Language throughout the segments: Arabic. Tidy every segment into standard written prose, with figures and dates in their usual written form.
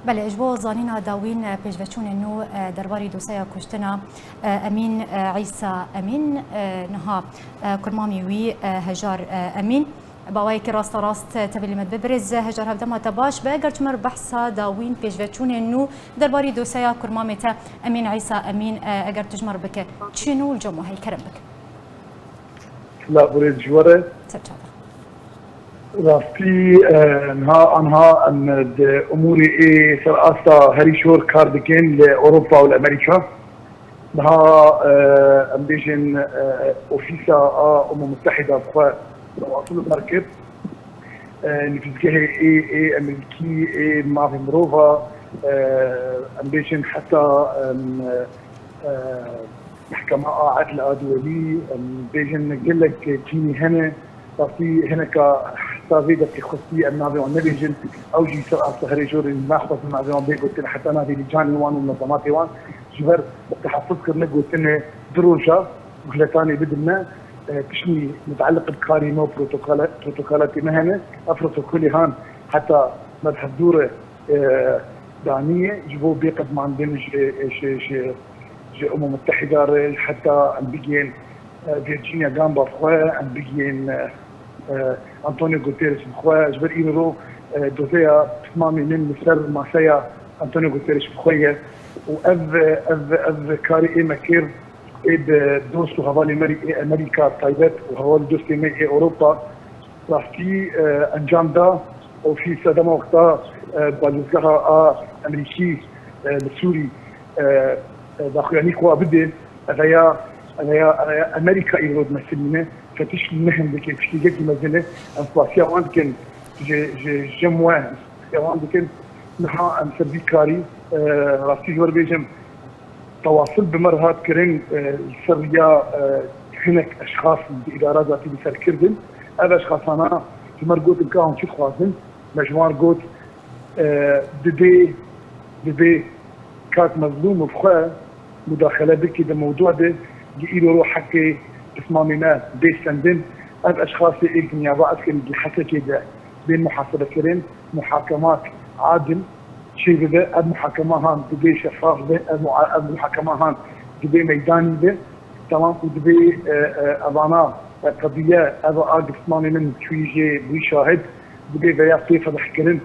بله اجبو زانینا داوین پیشوچون نو درباری دوسیا کشتنا امین عیسی امین نها کرمامی وی هجار امین باوی که راست تبلی مد ببرز هجار هفته ما تباش به اگر چمر بحثا داوین پیشوچون نو درباری دوسیا کرمامی تا امین عیسی امین اگر تجمر بک چنو الجمع هی کرم بک لا بريد جوره راستی آنها ان اموری سراستا هری شور کار دکن لاوروبا والامریکا نها ام بيجن اوفيسا متحده بخوا واصل المركب نفسكه اي امريكي اي ما في مروفا ام بيجن حتى محكمة عدل دولي بيجن نقول لك جيني هنا في هناك حسابية في خصوصية النافي والنبيجن أو جي سرعة سهري جوري ما خص النافي وان بيقول حتى نافي لجاني وان والنظامات وان جبر تحفظ كرنا قلت لنا دروجة وغلطاني بدنا تشني متعلق بكاريمو بروتوكولات مهنة بروتوكولي هان حتى مذهب دورة دانية جبوا بيقد ما عندنا الأمم المتحدة حتى عم بيجين فيرجينيا غامبا بخوا عم بيجين أنطونيو غوتيريش بخوا جبر إيرو دوزيا تمامي من مصر ماسيا أنطونيو غوتيريش بخويا وأذ كاري إيه مكير إيه دوستو هوالي مري أمريكا تايبت وهوالي دوستي مي أوروبا راح في أنجام دا وفي سادة وقتا بالوزقها أمريكي لسوري داخلي كوا بدي هذا امريكا يرود مسلمه فتش المهن اللي في جدي مزله انفلاسيا عندكن جموان عندكن نها ام سبيكاري راسي جور بيجم تواصل بمرهات كرين السريه هناك اشخاص بادارات ذاتي بسر كردن هذا اشخاص انا في مرقوت كاهم شي خوازن مجموعه قوت دبي كانت مظلوم بخوا مداخله بكي ده موضوع ده يقولوا روح حكي تصميمنا بيستندن الاشخاص اللي نيابات كان الحكي كده بين محاسبه كرين محاكمات عادل شيء ده المحاكمه هان دبي شفاف ده المحاكمه هان دبي ميداني ده تمام ودبي ابانا قضيه هذا اقف تصميم من شويه بيشاهد دبي بيا كيف بحكي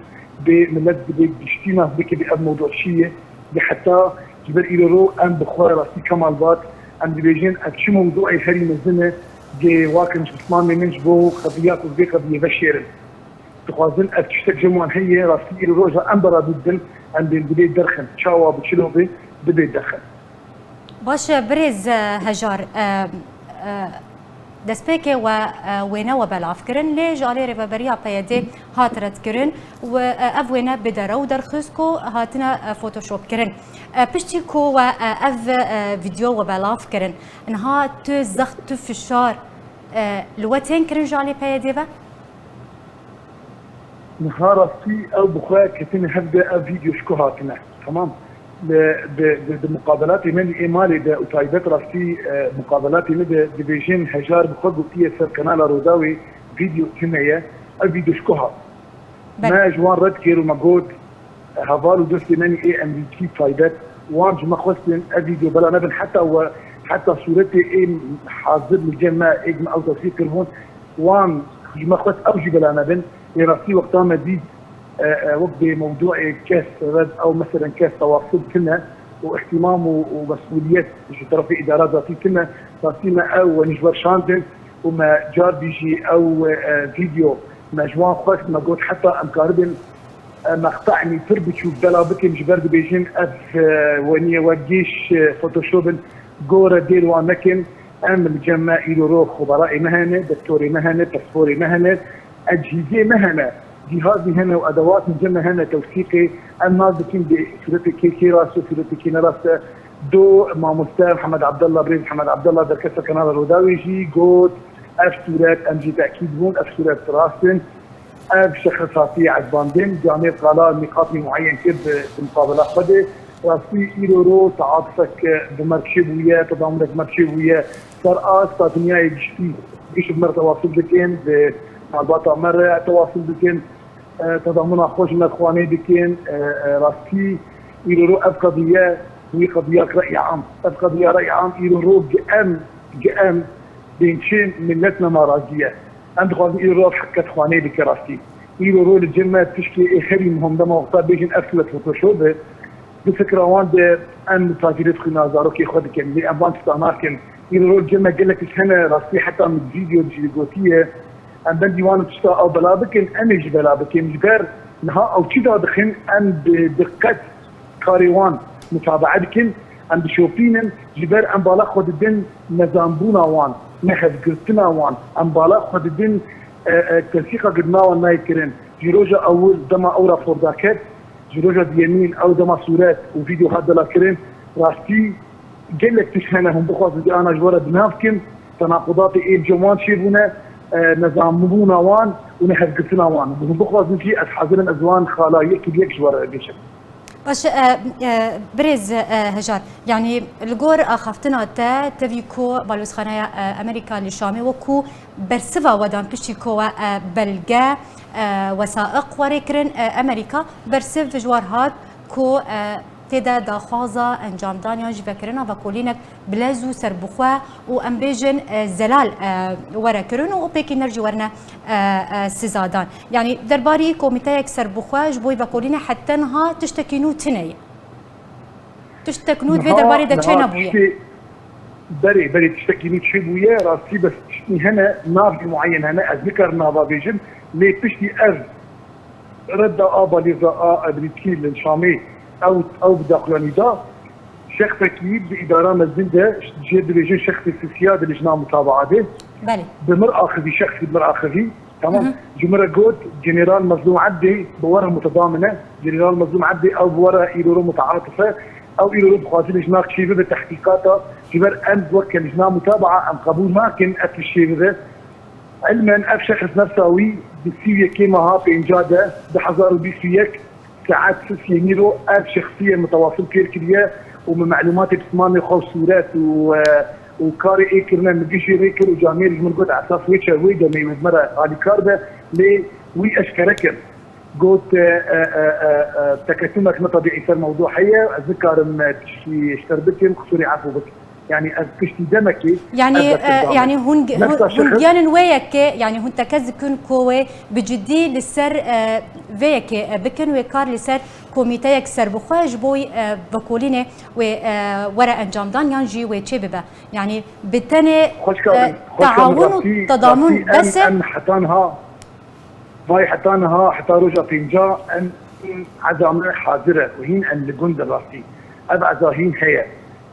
بملت دبي بيشتينا بكي بموضوع شيء حتى جبر إيرو أم بخوار راسي كمال بات أم دبيجين أكشي موضوعي هري مزنة جي واكن مش بسمان منش بو قضيات وزي قضية بشيرن تخوازن أكشتك جموان هي راسي إيرو جا أم برا بدن أم بدي درخن شاوا بتشلو بي بدي درخن باش بريز هجار دسپیک و وینا و بلاف کرن لی جالی ربابریا پیاده هاترت کرن و اف وینا بدره و درخص کو هاتنا فوتوشوب کرن پشتی کو و اف ویدیو و بلاف کرن انها تو زخت تو فشار لوتين کرن جالی پیاده و نهار في او بخوا كتن هبدا فيديو شكو هاتنا تمام بمقابلات من إيمالي ده وتايبت راسي مقابلات من ديفيجن هجار بخوض وفيه سر قناة روداوي فيديو تنية الفيديو شكوها ما جوان رد كيرو مقود هفالو دوستي مني اي امريكي تايبت وان جمع خوستن الفيديو بلا نبن حتى صورتي اي حاضر لجمع اجمع او توثيق هون وان جمع خوست اوجي بلا نبن راسي وقتها مديد وقت بموضوع كاس رد او مثلا كاس تواصل كنا واهتمام ومسؤوليات طرف ادارات ذاتي كنا راسينا او نجبر شاندن وما جار بيجي او فيديو مجموعه خاص ما قلت حتى امكاربن مقطعني تربتشو بلا بكي مجبر بيجين اف وني وجيش فوتوشوب جورا دير وانكن ام الجماعه يدوروا خبراء مهنه دكتوري مهنه تصفوري مهنه اجهزه مهنه جهازي هنا وادوات من جمله هنا توثيقي الناس بتكون بسورتي كي راسه سورتي كي راسه دو مع مستر محمد عبد الله بريز محمد عبد الله دركسه قناه الروداوي جي جود اف سورات ام جي تاكيد هون اف سورات راسن اف شخصاتي عزباندين جامعه قال نقاط معين كده بمقابلات خده راسي ايرو تعاطفك بمركب وياه تضامنك مركب وياه صار دنيا يجي ايش بمرة تواصل بكين مع الباطا مرة تواصل بكين تضامن خوش من اخواني بكين راستي يرو اب قضيه هي قضيه راي عام اب قضيه راي عام يرو جام بينشين ملتنا مراجيه عند خواني يرو حكت اخواني بك راستي يرو الجمه تشكي خريمهم ده وقتا بيجن افلت فوتوشوب بفكره وان ان تاجرت خنا زاروكي خدك اللي ابان تستعملكن يرو الجمه قال لك هنا راستي حتى من فيديو جيجوتيه ان بندي وانا تشتا او بلابكن انج بلابكن جبر نها او كذا دخن ان بدقه كاريوان متابعتكن ان بشوفين جبر ان بالا خد الدين نظامبونا وان نحف قرتنا وان ان بالا خد الدين تلفيقه قدنا وان يكرن جيروجا اول دما اورا فورداكت جيروجا ديمين او دما صورات وفيديو هذا لكرن راستي قال لك تشهنهم بخوز دي انا جوره بنافكن تناقضات ايه جوان شيبونا نظامبونا وان ونحف قرتنا وان بخوز نجي حاضرين ازوان خلايا كبير جوره بيشك باش برز هجار يعني الجور اخفتنا تا تفيكو بالوسخانه امريكا للشامي وكو برسفا ودان بشيكو بلغا وثائق وريكرن امريكا برسف جوار هات كو تدا داخوازا انجام دانيان جفكرنا وكولينك بلازو سربخوا وامبيجن زلال وركرن وبيكي نرجي ورنا سزادان يعني درباري كوميتايك سربخوا جبوي وكولينا حتى نها تشتكينو تني تشتكنو في درباري دا تشينا بويا بري تشتكينو تشي بويا راسي بس تشتني هنا نافي معين هنا اذكر نافا بيجن لي تشتي رد ابا لزا ابريتكي للشامي او بداخلاني دا شيخ تكييب باداره مزنده جي ديفيجن شيخ السياد اللجنه متابعه به بله بمرأة خذي شخصي بمرأة خذي تمام جمرة جود جنرال مظلوم عدي بورا متضامنه جنرال مظلوم عدي او بورا ايرورو متعاطفه او ايرورو بخاطر لجنه شيفه بالتحقيقات جبر ام وكل لجنه متابعه ام قبول ما كان اكل الشيفه علما اف شخص نفساوي بسيويا كيما ها بانجاده بحذر بيسيك ساعات سيميرو اف شخصيه متواصل كيركليه ومن معلومات بسماني خوف صورات وكاري ايكرنا مجيشي ريكر وجامير من قد اساس ويتشا ويدا مي مزمره علي كارده لي وي اشكركر قلت تكتمك طبيعي صار موضوع حيه اتذكر اشتربتهم خسوري عفو بك يعني كشتي دمكي يعني هون جانن وياك يعني هون تكزكن كوي بجدي للسر وياك بكن ويكار لسر كوميتايك سر بخواج بوي بكولينه ورا انجام دان ينجي وتشببه يعني بالتاني تعاون وتضامن بس ان حتانها باي حتانها حتى رجع فينجا ان عزامه حاضره وهين ان لجند راستي ابعد هين هي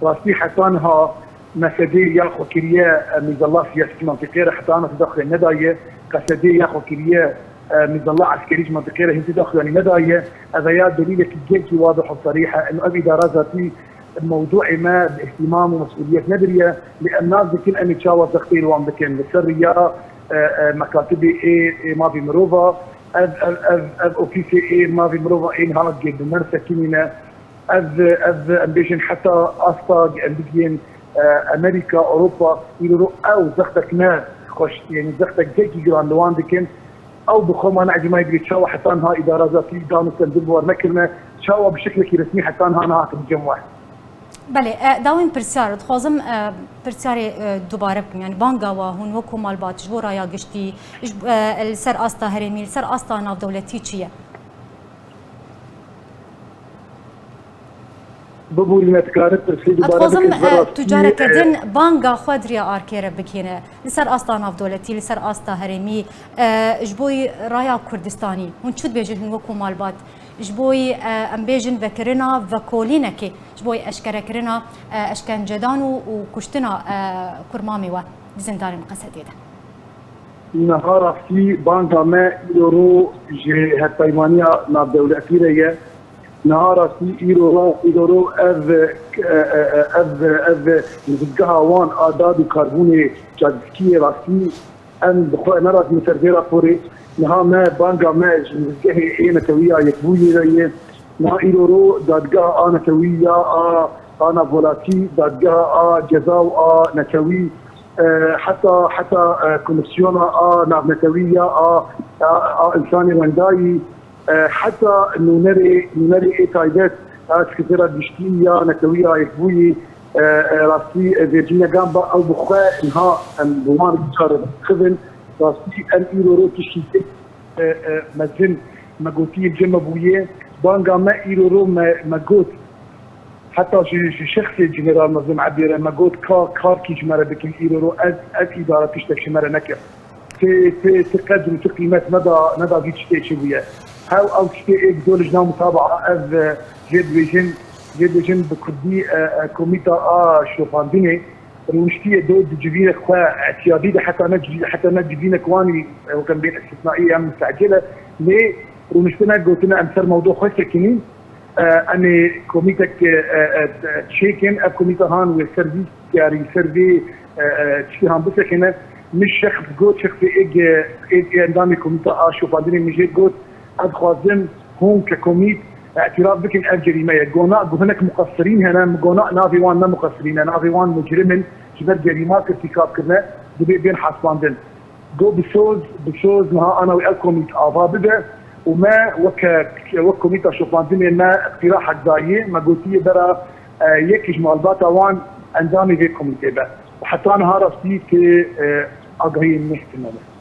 راستي حتانها مسدي ياخو كريا ميزالله سياسي منطقيه حتانها تدخل الندايه كسدي ياخو كريا ميزالله عسكري منطقيه هي تدخل يعني ندايه هذا يا دليل كي واضح وصريحه انه ابي دراساتي الموضوع ما باهتمام ومسؤوليه ندريه لان الناس بكل ان تشاور تخطير وان بكن السريه مكاتبي اي ما في مروفا اف اوفيسي اي ما في مروفا اي نهار جد مرسى كيمينا اف امبيشن حتى اسطاق امبيين امريكا اوروبا يقولوا او زختك ناس خوش يعني زختك جيكي جران لوان دكن او بخوما نعجي ما يدري تشاوى حتى انها اداره ذاتي دانو تنزل نكرنا تشاوى بشكل رسمي حتى انها نهات الجمعه بله داوين برسار تخوزم برساري دوباره بكم يعني بانجا وهون وكو مالبات جبورا يا قشتي السر استا هرمي السر استا ناف دولتي تشيه بقول لنا تكارت برسي دوباره تخوزم تجاره كدن بانجا خودريا اركيره بكينه لسر استا ناف دولتي لسر استا هرمي جبوي رايا كردستاني هون شو بيجن وكو مالبات جبوي امبيجن ذكرنا وكولينكي جبوي اشكركرنا اشكان جدانو وكشتنا كرمامي و زندان مقصديده نهار في بانكا ما يورو جي هالتايمانيا ناف دولتي ريا نهار في يورو اذ نزقها وان اعداد كربوني جادسكي راسي ان بخو نرى مسرفيرا فوري نها ما بانجا ما نزقها اي نتويا يكبوي ريا نا يورو دادقها انا تويا انا فولاتي دادقها جزاو نتوي حتى كوميسيونا ناف نتويا انساني ونداي حتى انه نري تايدات سكرتيرة بشتية نكوية يكبوي راسي فيرجينيا جامبا او بخوا انها بوان بشار خذن راسي الايرورو تشيتك مزن مقوتي الجمع بويه بانجا ما ايرورو مقوت حتى شخصي جنرال نظم عبير مقوت كار كي جمرة بك الايرورو از ادارة تشتك شمرة نكر تقدر وتقيمات ندى في تشتي شوية هاو او تشتي دول جنا متابعة از جد فيجن بكردي كوميتا شوفانديني ونشتي دود جبينة خوا اعتيادية حتى نجبينة كواني وكان بين استثنائية مستعجلة ليه ونشتنا قلتنا امثال موضوع خوش كنين اني كوميتا تشيكن اب كوميتا هان والسيرفيس يعني سيرفي تشتي هان بس كنا مش شخص قوت شخص ايج اندامي كوميتا شوفانديني مش قوت ادخوازن هون ككوميت اعتراف بك الجريمه جونا هناك مقصرين هنا جونا نافي وان ما مقصرين نافي وان مجرم جبر جريمات ارتكاب كنا بين حسباندن جو بشوز ما انا وياكم يتعافى بدا وما وكوميتا شوفاندين ما اقتراح زايي ما قلتي برا يكش مالباتا وان اندامي في كوميتي وحتى انا هارستي في اقهي المحتمله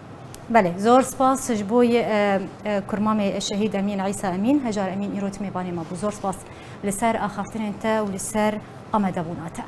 بله زور سپاس جبوی کرمام الشهید امین عیسی امین هجار امین ایروت میبانی ما بو زور سپاس لسر آخافتن انت و لسر آمده بوناته